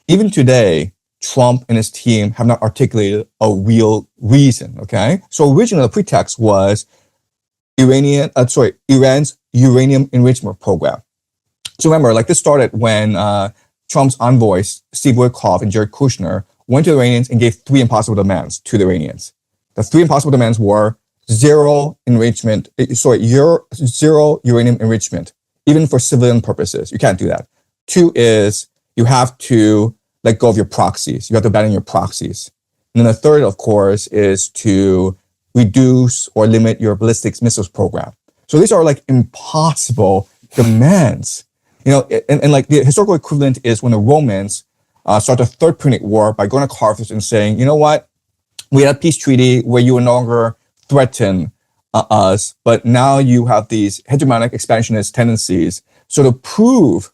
Even today, Trump and his team have not articulated a real reason, okay? So originally the pretext was Iran's uranium enrichment program. So remember, like this started when Trump's envoys, Steve Witkoff and Jared Kushner, went to the Iranians and gave three impossible demands to the Iranians. The three impossible demands were zero uranium enrichment, even for civilian purposes. You can't do that. Two is you have to let go of your proxies. You have to abandon your proxies. And then the third, of course, is to reduce or limit your ballistic missiles program. So these are like impossible demands. You know, and like the historical equivalent is when the Romans started the Third Punic War by going to Carthage and saying, you know what, we had a peace treaty where you would no longer threaten us, but now you have these hegemonic expansionist tendencies. So to prove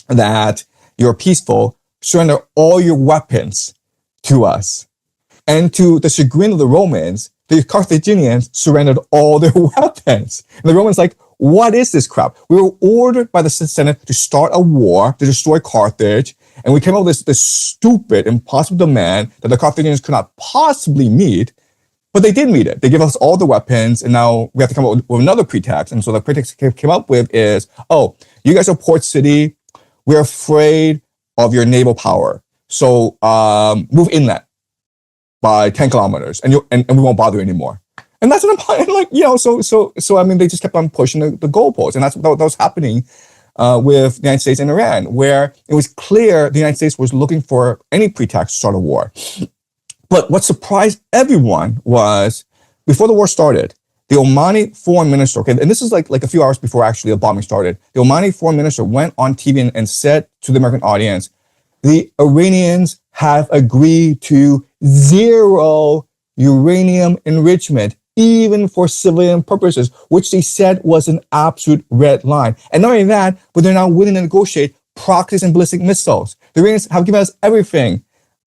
that you're peaceful, surrender all your weapons to us. And to the chagrin of the Romans, the Carthaginians surrendered all their weapons. And the Romans like, what is this crap? We were ordered by the Senate to start a war to destroy Carthage, and we came up with this stupid, impossible demand that the Carthaginians could not possibly meet, but they did meet it. They gave us all the weapons, and now we have to come up with another pretext. And so the pretext came up with is, oh, you guys are port city. We're afraid of your naval power. So move inland by 10 kilometers, and we won't bother you anymore. And that's an important, like, you know, so I mean, they just kept on pushing the goalposts. And that was happening with the United States and Iran, where it was clear the United States was looking for any pretext to start a war. But what surprised everyone was, before the war started, the Omani foreign minister, okay, and this is like a few hours before actually the bombing started, the Omani foreign minister went on TV and said to the American audience, the Iranians have agreed to zero uranium enrichment, even for civilian purposes, which they said was an absolute red line. And not only that, but they're now willing to negotiate proxies and ballistic missiles. The Iranians have given us everything.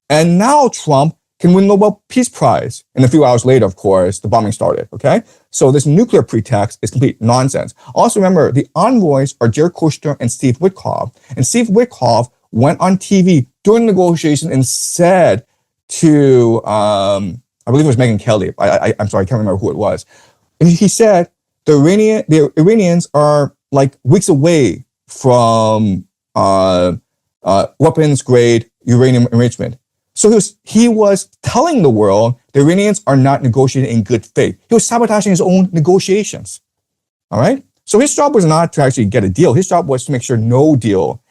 And now Trump can win Nobel Peace Prize. And a few hours later, of course, the bombing started, okay? So this nuclear pretext is complete nonsense. Also remember, the envoys are Jared Kushner and Steve Witkoff. And Steve Witkoff went on TV during negotiations and said to, I believe it was Megyn Kelly. I'm sorry, I can't remember who it was. And he said the Iranians are like weeks away from weapons-grade uranium enrichment. So he was telling the world the Iranians are not negotiating in good faith. He was sabotaging his own negotiations. All right? So his job was not to actually get a deal. His job was to make sure no deal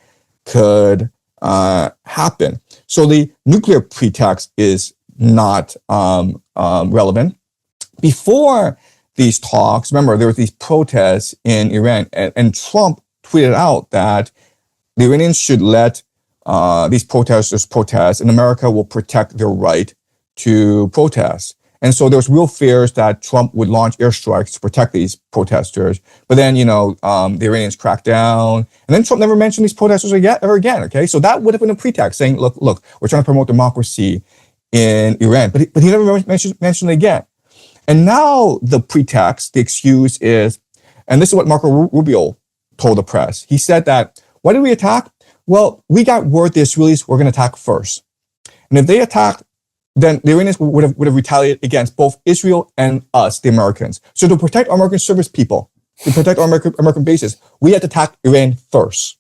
could happen. So the nuclear pretext is not relevant. Before these talks, remember, there were these protests in Iran, and Trump tweeted out that the Iranians should let these protesters protest, and America will protect their right to protest. And so there was real fears that Trump would launch airstrikes to protect these protesters. But then, you know, the Iranians cracked down, and then Trump never mentioned these protesters ever again. Okay, so that would have been a pretext, saying, look, we're trying to promote democracy in Iran, but he never mentioned it again. And now the pretext, the excuse is, and this is what Marco Rubio told the press. He said that, why did we attack? Well, we got word the Israelis were going to attack first. And if they attacked, then the Iranians would have retaliated against both Israel and us, the Americans. So to protect our American service people, to protect our American bases, we had to attack Iran first.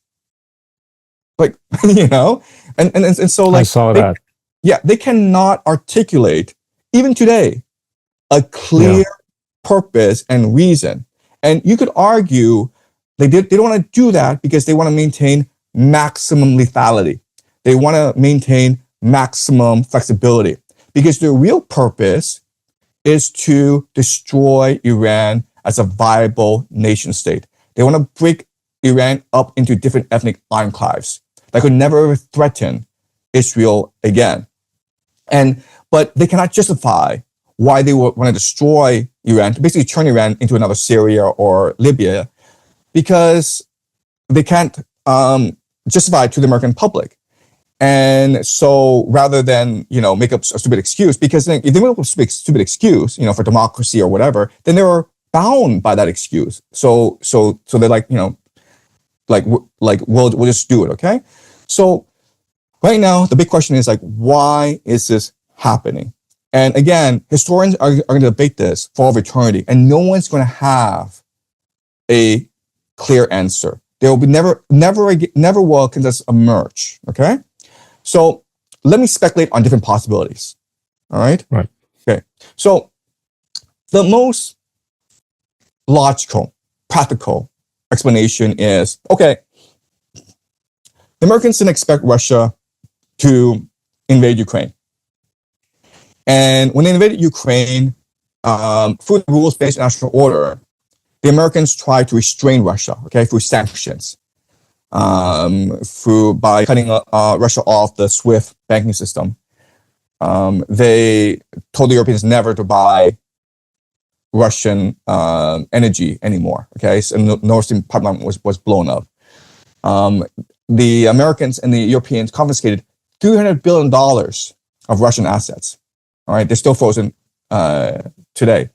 Like, you know, and so like, I saw that. Yeah, they cannot articulate, even today, a clear purpose and reason. And you could argue they don't want to do that because they want to maintain maximum lethality. They want to maintain maximum flexibility because their real purpose is to destroy Iran as a viable nation state. They want to break Iran up into different ethnic enclaves that could never threaten Israel again. But they cannot justify why they would want to destroy Iran, to basically turn Iran into another Syria or Libya, because they can't justify it to the American public. And so rather than, you know, make up a stupid excuse, because if they make up a stupid excuse, you know, for democracy or whatever, then they were bound by that excuse. So they're like, you know, like we'll just do it, okay? So Right now, the big question is like, why is this happening? And again, historians are going to debate this for all of eternity, and no one's going to have a clear answer. There will be never will can just emerge. Okay, so let me speculate on different possibilities. All right. Right. Okay. So the most logical, practical explanation is, okay, the Americans didn't expect Russia to invade Ukraine. And when they invaded Ukraine, through the rules-based national order, the Americans tried to restrain Russia, okay, through sanctions, by cutting Russia off the SWIFT banking system. They told the Europeans never to buy Russian energy anymore. Okay, so the Nord Stream pipeline was blown up. The Americans and the Europeans confiscated $300 billion of Russian assets. All right, they're still frozen today.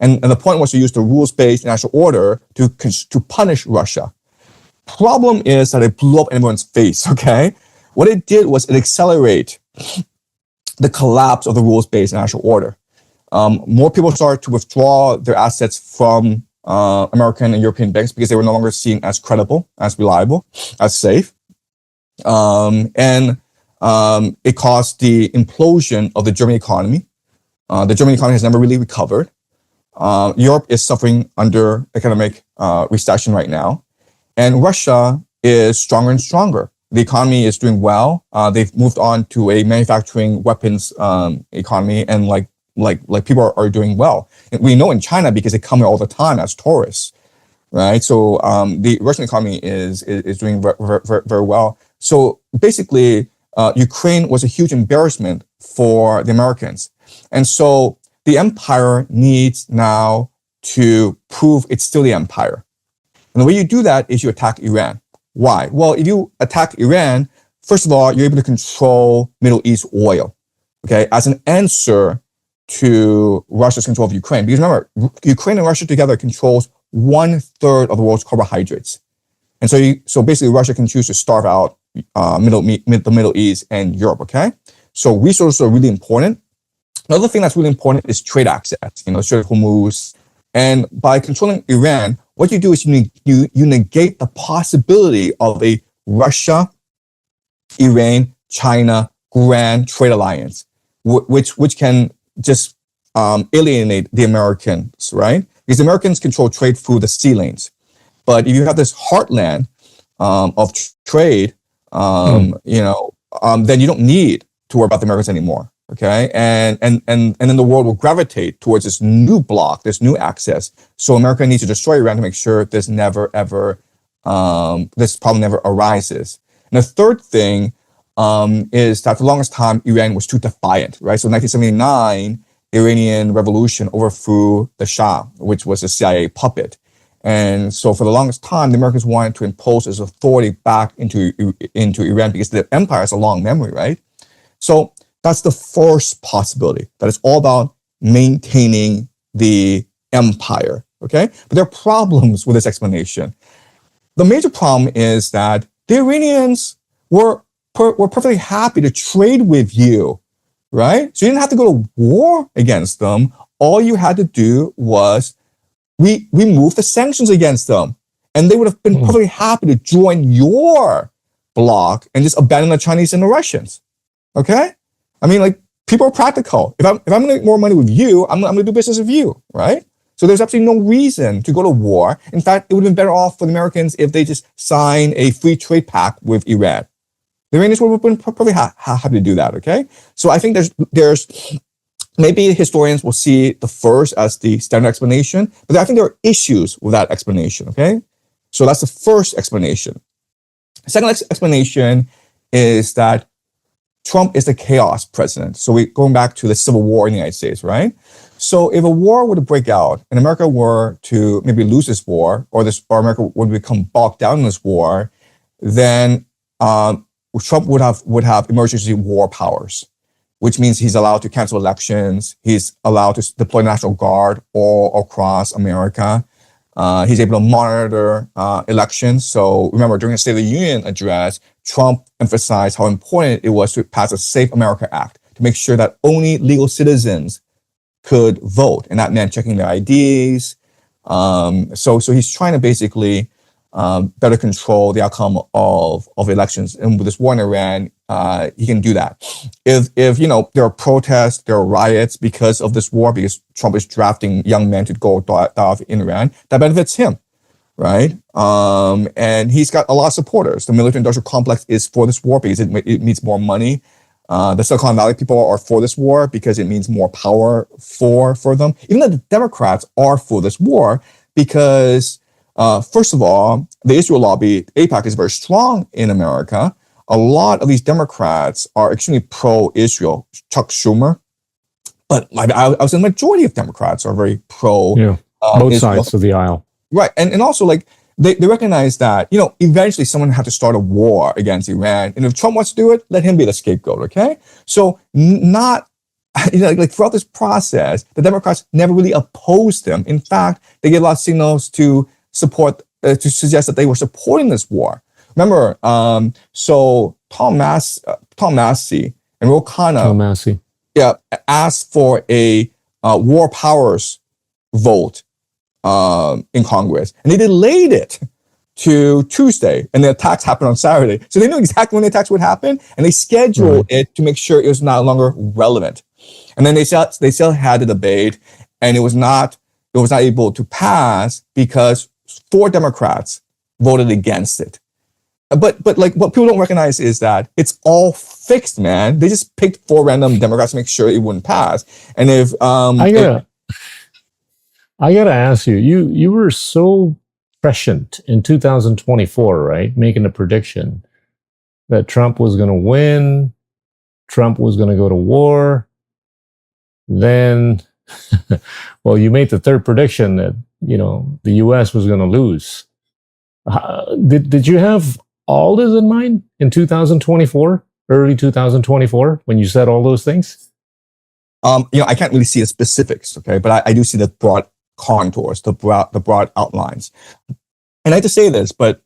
And the point was to use the rules-based national order to punish Russia. Problem is that it blew up in everyone's face, okay? What it did was it accelerated the collapse of the rules-based national order. More people started to withdraw their assets from American and European banks because they were no longer seen as credible, as reliable, as safe. It caused the implosion of the German economy. The German economy has never really recovered. Europe is suffering under economic recession right now. And Russia is stronger and stronger. The economy is doing well. They've moved on to a manufacturing weapons economy, and like people are doing well. And we know in China because they come here all the time as tourists, right? So the Russian economy is doing very well. So basically, Ukraine was a huge embarrassment for the Americans. And so the empire needs now to prove it's still the empire. And the way you do that is you attack Iran. Why? Well, if you attack Iran, first of all, you're able to control Middle East oil, okay, as an answer to Russia's control of Ukraine. Because remember, Ukraine and Russia together controls 1/3 of the world's carbohydrates. And so basically Russia can choose to starve out the Middle East and Europe, okay? So resources are really important. Another thing that's really important is trade access, Strait of Hormuz. And by controlling Iran, what you do is you negate the possibility of a Russia, Iran, China grand trade alliance, which can just alienate the Americans, right? Because the Americans control trade through the sea lanes. But if you have this heartland of trade, then you don't need to worry about the Americans anymore. Okay, and then the world will gravitate towards this new block, this new access. So America needs to destroy Iran to make sure this problem never arises. And the third thing is that for the longest time Iran was too defiant, right? So in 1979, Iranian Revolution overthrew the Shah, which was a CIA puppet. And so for the longest time, the Americans wanted to impose its authority back into Iran because the empire has a long memory, right? So that's the first possibility, that it's all about maintaining the empire, okay? But there are problems with this explanation. The major problem is that the Iranians were perfectly happy to trade with you, right? So you didn't have to go to war against them. All you had to do was remove the sanctions against them. And they would have been perfectly happy to join your bloc and just abandon the Chinese and the Russians, okay? I mean, like, people are practical. If I'm going to make more money with you, I'm going to do business with you, right? So there's absolutely no reason to go to war. In fact, it would have been better off for the Americans if they just signed a free trade pact with Iran. The Iranians would have been probably happy to do that, okay? So I think there's maybe historians will see the first as the standard explanation, but I think there are issues with that explanation, okay? So that's the first explanation. The second explanation is that Trump is the chaos president. So we're going back to the Civil War in the United States, right? So if a war were to break out and America were to maybe lose this war, or America would become bogged down in this war, then Trump would have emergency war powers, which means he's allowed to cancel elections. He's allowed to deploy National Guard all across America. He's able to monitor elections. So remember, during the State of the Union address, Trump emphasized how important it was to pass a Safe America Act to make sure that only legal citizens could vote, and that meant checking their IDs. So he's trying to basically better control the outcome of elections. And with this war in Iran, he can do that. If there are protests, there are riots because of this war, because Trump is drafting young men to go die off in Iran, that benefits him, right? And he's got a lot of supporters. The military-industrial complex is for this war because it means more money. The Silicon Valley people are for this war because it means more power for them. Even the Democrats are for this war because, first of all, the Israel lobby, AIPAC, is very strong in America. A lot of these Democrats are extremely pro-Israel. Chuck Schumer, but I would say the majority of Democrats are very pro. Yeah, both Israel. sides of the aisle. Right, and also like they recognize that eventually someone had to start a war against Iran, and if Trump wants to do it, let him be the scapegoat. Okay, so not like throughout this process, the Democrats never really opposed him. In fact, they gave a lot of signals to support to suggest that they were supporting this war. Remember, so Tom Massey and Ro Khanna, asked for a war powers vote in Congress, and they delayed it to Tuesday, and the attacks happened on Saturday. So they knew exactly when the attacks would happen, and they scheduled it to make sure it was no longer relevant. And then they still had the debate, and it was not able to pass because 4 Democrats voted against it. But like what people don't recognize is that it's all fixed, man. They just picked 4 random Democrats to make sure it wouldn't pass. And if I gotta ask you, you were so prescient in 2024, right? Making a prediction that Trump was going to win, Trump was going to go to war. Then, well, you made the third prediction that, the U.S. was going to lose. Did you have all this in mind in 2024, early 2024, when you said all those things? I can't really see the specifics, okay, but I do see the broad contours, the broad outlines. And I hate to say this, but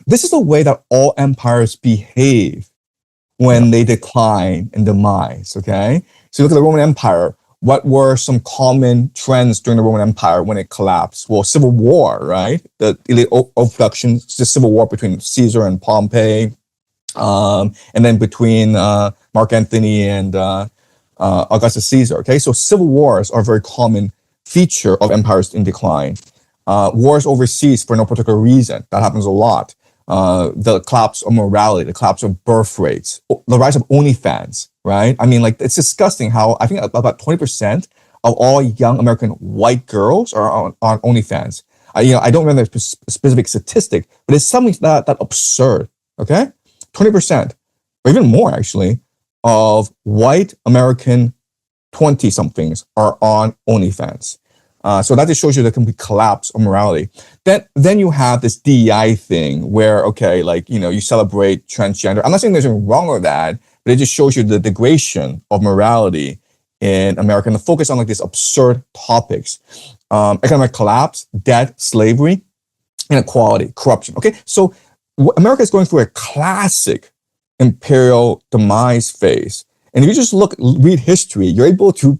this is the way that all empires behave when they decline and demise, okay? So look at the Roman Empire. What were some common trends during the Roman Empire when it collapsed? Well, civil war, right? The elite overproduction, the civil war between Caesar and Pompey, and then between Mark Antony and Augustus Caesar, okay? So civil wars are a very common feature of empires in decline. Wars overseas for no particular reason. That happens a lot. The collapse of morality, the collapse of birth rates, the rise of OnlyFans, right? I mean, like, it's disgusting how I think about 20% of all young American white girls are on OnlyFans. I don't remember the specific statistic, but it's something that absurd, okay? 20%, or even more actually, of white American 20-somethings are on OnlyFans. So that just shows you the complete collapse of morality. Then you have this DEI thing where, okay, like, you celebrate transgender. I'm not saying there's anything wrong with that, but it just shows you the degradation of morality in America and the focus on like these absurd topics. Economic collapse, debt, slavery, inequality, corruption. Okay, so America is going through a classic imperial demise phase. And if you just read history, you're able to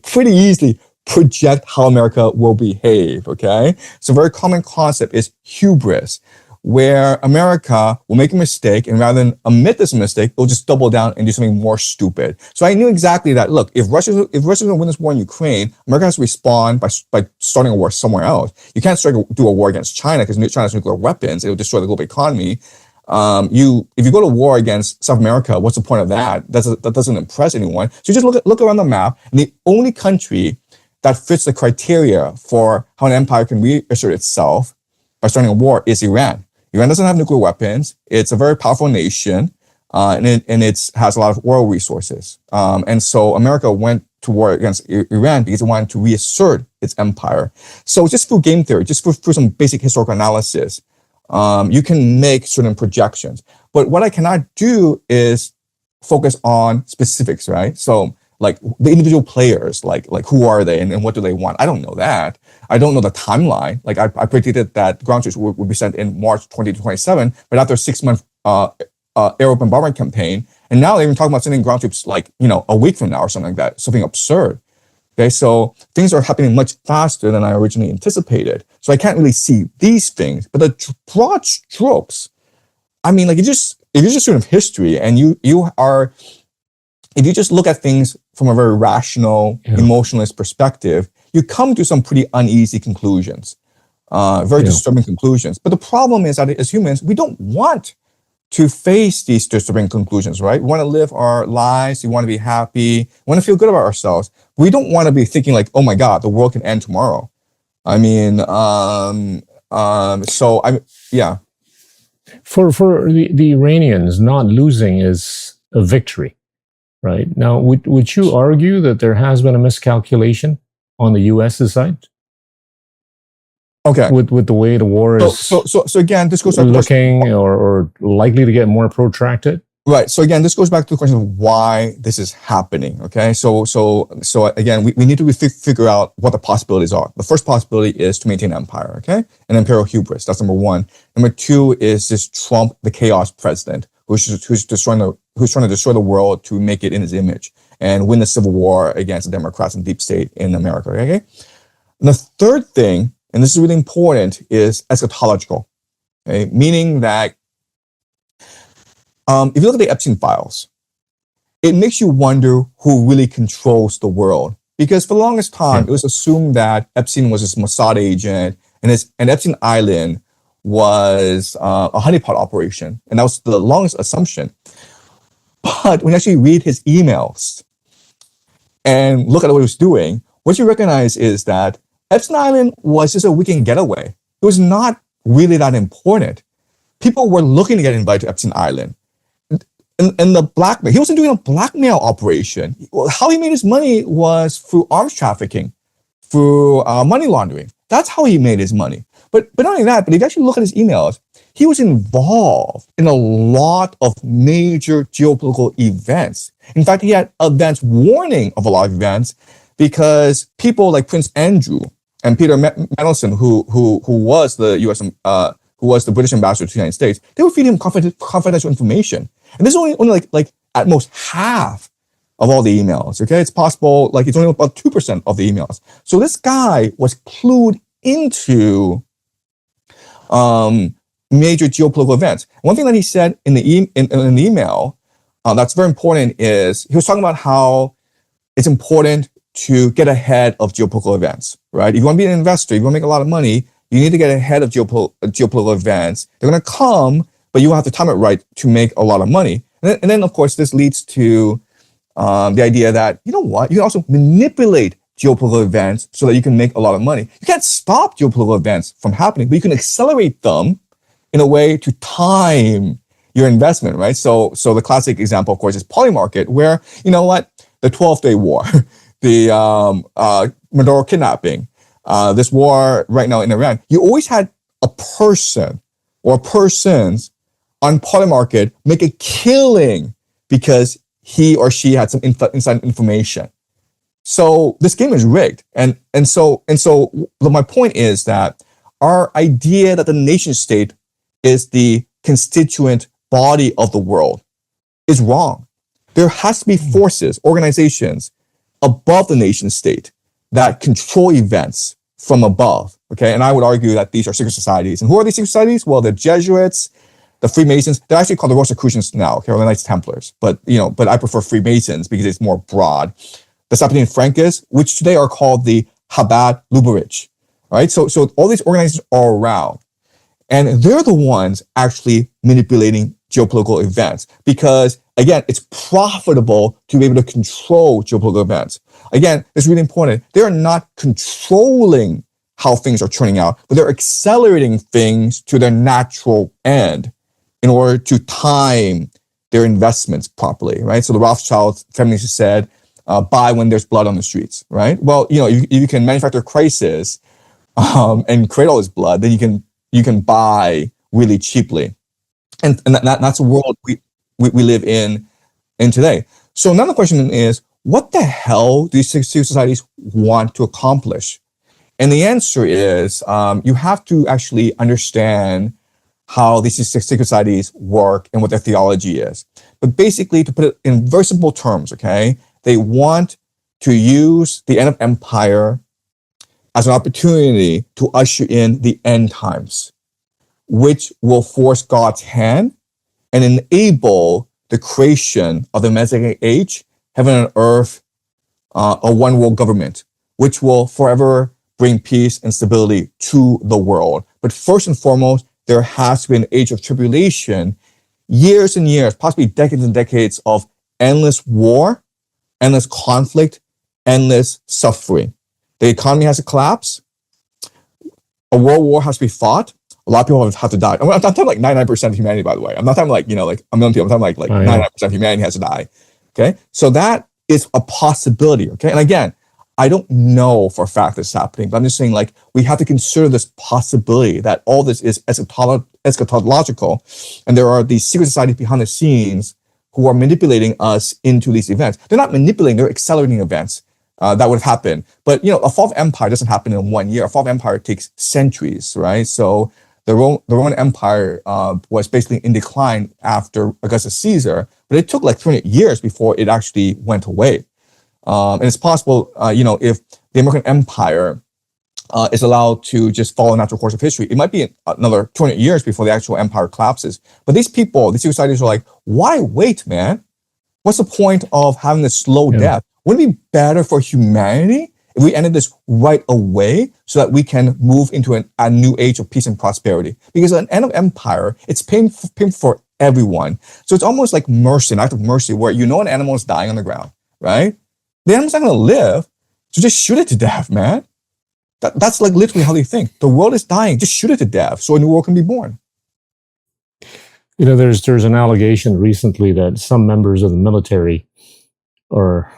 pretty easily project how America will behave, okay? So a very common concept is hubris, where America will make a mistake, and rather than admit this mistake, it'll just double down and do something more stupid. So I knew exactly that, look, if Russia's going to win this war in Ukraine, America has to respond by starting a war somewhere else. You can't do a war against China because China has nuclear weapons. It will destroy the global economy. If you go to war against South America, what's the point of that? That doesn't impress anyone. So you just look around the map, and the only country that fits the criteria for how an empire can reassert itself by starting a war is Iran. Iran doesn't have nuclear weapons. It's a very powerful nation, and it has a lot of oil resources. And so America went to war against Iran because it wanted to reassert its empire. So just through game theory, just through some basic historical analysis, you can make certain projections. But what I cannot do is focus on specifics, right? So like the individual players, like who are they and what do they want? I don't know that. I don't know the timeline. Like I predicted that ground troops would be sent in March 2027, but after a 6-month aerial bombardment campaign, and now they're even talking about sending ground troops like a week from now or something like that, something absurd. Okay, so things are happening much faster than I originally anticipated. So I can't really see these things, but the broad strokes, I mean, like if you're just a student of history and if you just look at things from a very rational, emotionalist perspective, you come to some pretty uneasy conclusions, very disturbing conclusions. But the problem is that as humans, we don't want to face these disturbing conclusions, right? We want to live our lives. We want to be happy. We want to feel good about ourselves. We don't want to be thinking like, oh my God, the world can end tomorrow. I mean, yeah. For the Iranians, not losing is a victory, right? Now, would you argue that there has been a miscalculation on the U.S.'s side? Okay. With the way the war is so again, this goes back looking or likely to get more protracted. Right. So again, this goes back to the question of why this is happening. Okay. So again, we need to figure out what the possibilities are. The first possibility is to maintain empire. Okay. An imperial hubris. That's number one. Number two is this Trump, the chaos president, who's trying to destroy the world to make it in his image and win the civil war against the Democrats and deep state in America. Okay. And the third thing, and this is really important, is eschatological. Okay. Meaning that if you look at the Epstein files, it makes you wonder who really controls the world. Because for the longest time, it was assumed that Epstein was this Mossad agent, and Epstein Island was a honeypot operation, and that was the longest assumption. But when you actually read his emails and look at what he was doing, what you recognize is that Epstein Island was just a weekend getaway. It was not really that important. People were looking to get invited to Epstein Island. And the blackmail, he wasn't doing a blackmail operation. How he made his money was through arms trafficking, through money laundering. That's how he made his money. But not only that, but if you actually look at his emails, he was involved in a lot of major geopolitical events. In fact, he had advance warning of a lot of events because people like Prince Andrew and Peter Mandelson, who was the U.S. Who was the British ambassador to the United States, they would feed him confidential information. And this is only like at most half of all the emails, okay? It's possible, like it's only about 2% of the emails. So this guy was clued into major geopolitical events. One thing that he said in the email that's very important is he was talking about how it's important to get ahead of geopolitical events, right? If you want to be an investor, if you want to make a lot of money, you need to get ahead of geopolitical events. They're going to come, but you have to time it right to make a lot of money. And then of course, this leads to the idea that, you know what, you can also manipulate geopolitical events so that you can make a lot of money. You can't stop geopolitical events from happening, but you can accelerate them in a way to time your investment, right? So the classic example, of course, is Polymarket, where, you know what, the 12-day war, the Maduro kidnapping, this war right now in Iran, you always had a person or persons on Polymarket make a killing because he or she had some inside information. So this game is rigged. And so my point is that our idea that the nation state is the constituent body of the world is wrong. There has to be forces, organizations above the nation state that control events from above. Okay. And I would argue that these are secret societies. And who are these secret societies? Well, the Jesuits, the Freemasons, they're actually called the Rosicrucians now, okay, or the Knights Templars. But I prefer Freemasons because it's more broad. The Sabbatean Frankists, which today are called the Chabad Lubavitch. All right. So all these organizations are around. And they're the ones actually manipulating geopolitical events because, again, it's profitable to be able to control geopolitical events. Again, it's really important. They're not controlling how things are turning out, but they're accelerating things to their natural end in order to time their investments properly, right? So the Rothschild family said, buy when there's blood on the streets, right? Well, if you can manufacture crisis and create all this blood, then you can buy really cheaply. And that's a world we live in today. So now the question is, what the hell do these secret societies want to accomplish? And the answer is, you have to actually understand how these secret societies work and what their theology is. But basically, to put it in very simple terms, okay, they want to use the end of empire as an opportunity to usher in the end times, which will force God's hand and enable the creation of the Messianic age, heaven and earth, a one world government, which will forever bring peace and stability to the world. But first and foremost, there has to be an age of tribulation, years and years, possibly decades and decades of endless war, endless conflict, endless suffering. The economy has to collapse. A world war has to be fought. A lot of people have to die. I'm not talking like 99% of humanity, by the way. I'm not talking like, like a million people. I'm talking like 99% of humanity has to die. Okay. So that is a possibility. Okay. And again, I don't know for a fact this is happening, but I'm just saying like we have to consider this possibility that all this is eschatological, and there are these secret societies behind the scenes who are manipulating us into these events. They're not manipulating, they're accelerating events that would happen. But a fall of empire doesn't happen in 1 year. A fall of empire takes centuries, right? So the Roman Empire was basically in decline after Augustus Caesar, but it took like 300 years before it actually went away. And it's possible, if the American Empire is allowed to just follow a natural course of history, it might be another 200 years before the actual empire collapses. But these people, these societies are like, why wait, man? What's the point of having this slow death? Wouldn't it be better for humanity if we ended this right away so that we can move into a new age of peace and prosperity? Because at the end of empire, it's painful for everyone. So it's almost like mercy, an act of mercy, where an animal is dying on the ground, right? The animal's not going to live, so just shoot it to death, man. That's like literally how they think. The world is dying, just shoot it to death so a new world can be born. There's an allegation recently that some members of the military are,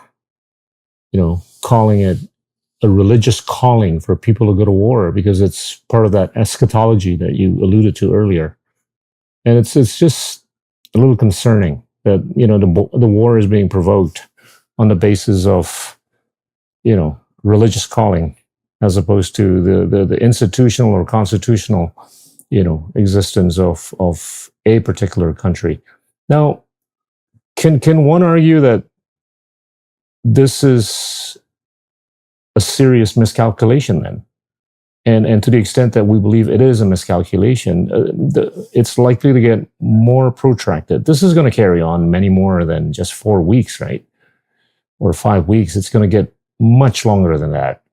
calling it a religious calling for people to go to war because it's part of that eschatology that you alluded to earlier. And it's just a little concerning that, the war is being provoked on the basis of, religious calling, as opposed to the institutional or constitutional, existence of a particular country. Now, can one argue that this is a serious miscalculation then? And to the extent that we believe it is a miscalculation, it's likely to get more protracted. This is going to carry on many more than just 4 weeks, right? Or 5 weeks. It's going to get much longer than that.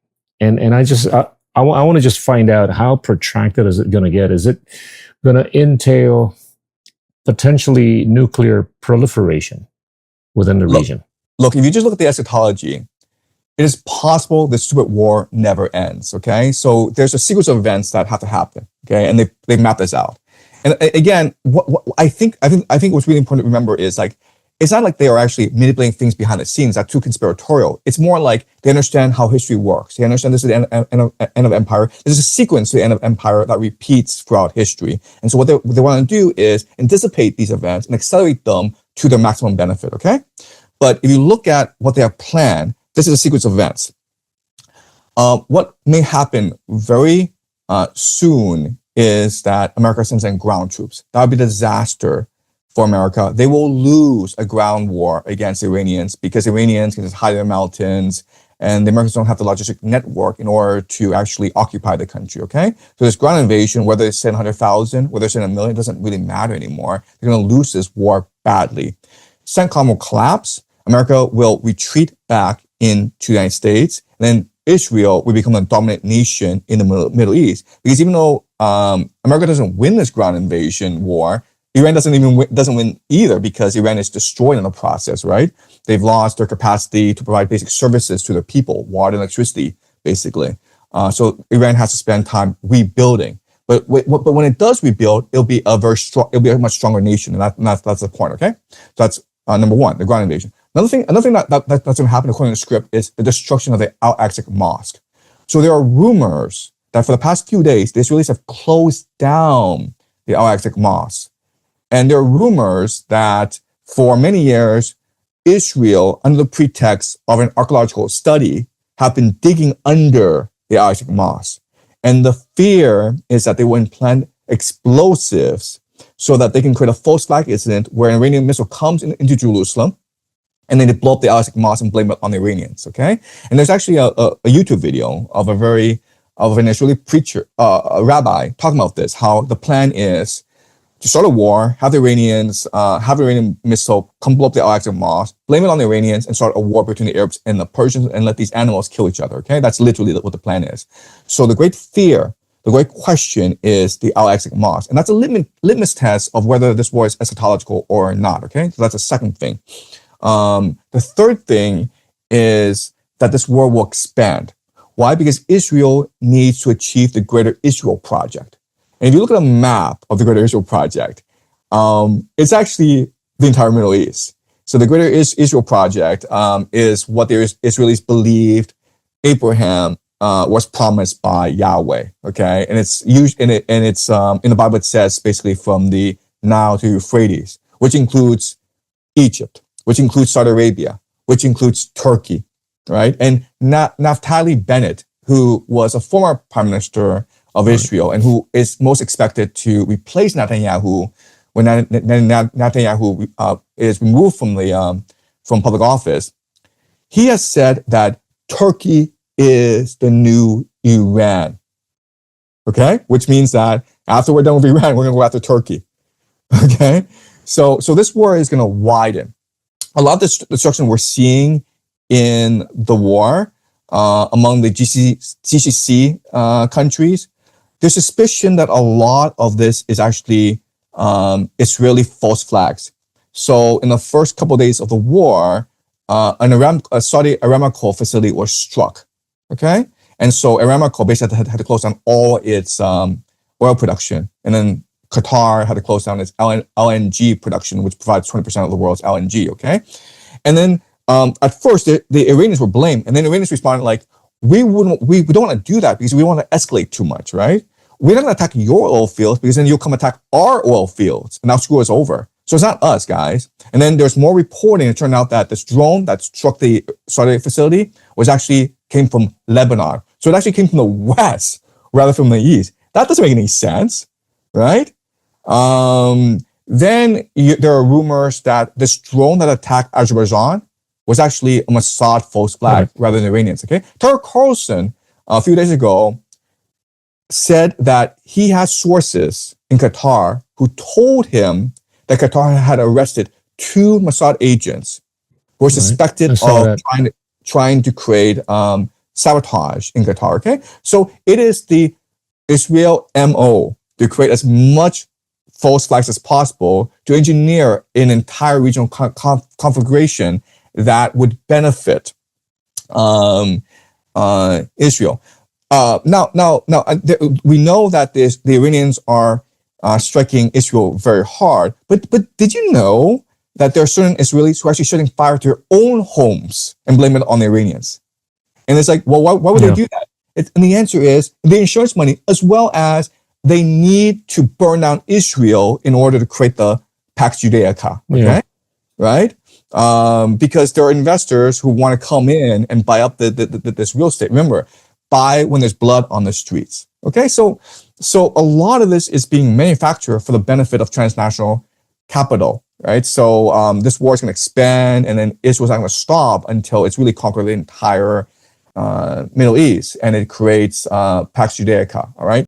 And I want to just find out, how protracted is it going to get? Is it going to entail potentially nuclear proliferation within the region? Look, if you just look at the eschatology, it is possible this stupid war never ends, okay? So there's a sequence of events that have to happen, okay? And they map this out. And again, what I think what's really important to remember is like, it's not like they are actually manipulating things behind the scenes. That's too conspiratorial. It's more like they understand how history works. They understand this is the end of empire. There's a sequence to the end of empire that repeats throughout history. And so what they want to do is anticipate these events and accelerate them to their maximum benefit, okay? But if you look at what they have planned, this is a sequence of events. What may happen very soon is that America sends in ground troops. That would be a disaster for America. They will lose a ground war against the Iranians because the Iranians can just hide in the mountains, and the Americans don't have the logistic network in order to actually occupy the country, okay? So this ground invasion, whether it's 100,000, whether it's 1 million, it doesn't really matter anymore. They're going to lose this war badly. CENTCOM will collapse. America will retreat back into the United States, and then Israel will become a dominant nation in the Middle East. Because even though America doesn't win this ground invasion war, Iran doesn't win either, because Iran is destroyed in the process, right? They've lost their capacity to provide basic services to their people, water and electricity, basically. So Iran has to spend time rebuilding. But when it does rebuild, it'll be a much stronger nation, and that's the point, okay? So that's number one, the ground invasion. Another thing that's going to happen according to the script is the destruction of the Al-Aqsa Mosque. So there are rumors that for the past few days, the Israelis have closed down the Al-Aqsa Mosque. And there are rumors that for many years, Israel, under the pretext of an archaeological study, have been digging under the Al-Aqsa Mosque. And the fear is that they will implant explosives so that they can create a false flag incident where an Iranian missile comes into Jerusalem, and then they blow up the Al-Aqsa Mosque and blame it on the Iranians, okay? And there's actually a YouTube video of an Israeli preacher, a rabbi, talking about this, how the plan is to start a war, have the Iranian missile come blow up the Al-Aqsa Mosque, blame it on the Iranians, and start a war between the Arabs and the Persians, and let these animals kill each other, okay? That's literally what the plan is. So the great fear, the great question is the Al-Aqsa Mosque. And that's a litmus test of whether this war is eschatological or not, okay? So that's the second thing. The third thing is that this war will expand. Why? Because Israel needs to achieve the Greater Israel Project. And if you look at a map of the Greater Israel Project, it's actually the entire Middle East. So the Greater Israel Project is what the Israelis believed Abraham was promised by Yahweh. Okay, and it's used in the Bible. It says basically from the Nile to Euphrates, which includes Egypt, which includes Saudi Arabia, which includes Turkey, right? And Naftali Bennett, who was a former prime minister of Israel and who is most expected to replace Netanyahu when Netanyahu is removed from public office, he has said that Turkey is the new Iran. Okay, which means that after we're done with Iran, we're going to go after Turkey. Okay, so this war is going to widen. A lot of the destruction we're seeing in the war among the GCC countries, there's suspicion that a lot of this is actually Israeli false flags. So in the first couple of days of the war, a Saudi Aramco facility was struck. Okay, and so Aramco basically had to close down all its oil production, and then Qatar had to close down its LNG production, which provides 20% of the world's LNG. Okay, and then at first the Iranians were blamed, and then the Iranians responded like, we don't want to do that because we want to escalate too much, right? We're not going to attack your oil fields because then you'll come attack our oil fields and now screw us over. So it's not us, guys. And then there's more reporting. It turned out that this drone that struck the Saudi facility came from Lebanon. So it actually came from the west rather from the east. That doesn't make any sense, right? Then there are rumors that this drone that attacked Azerbaijan was actually a Mossad false flag rather than Iranians, okay? Tucker Carlson, a few days ago, said that he has sources in Qatar who told him that Qatar had arrested 2 Mossad agents who were suspected of trying to create sabotage in Qatar, okay? So it is the Israel MO to create as much false flags as possible to engineer an entire regional configuration that would benefit Israel. We know that the Iranians are striking Israel very hard, but did you know that there are certain Israelis who are actually setting fire to their own homes and blame it on the Iranians? And it's like, well, why would they do that? And the answer is the insurance money, as well as they need to burn down Israel in order to create the Pax Judaica, okay? Right? Because there are investors who want to come in and buy up this real estate. Remember, buy when there's blood on the streets. Okay, so a lot of this is being manufactured for the benefit of transnational capital, right? So this war is going to expand, and then Israel's not going to stop until it's really conquered the entire Middle East, and it creates Pax Judaica. All right.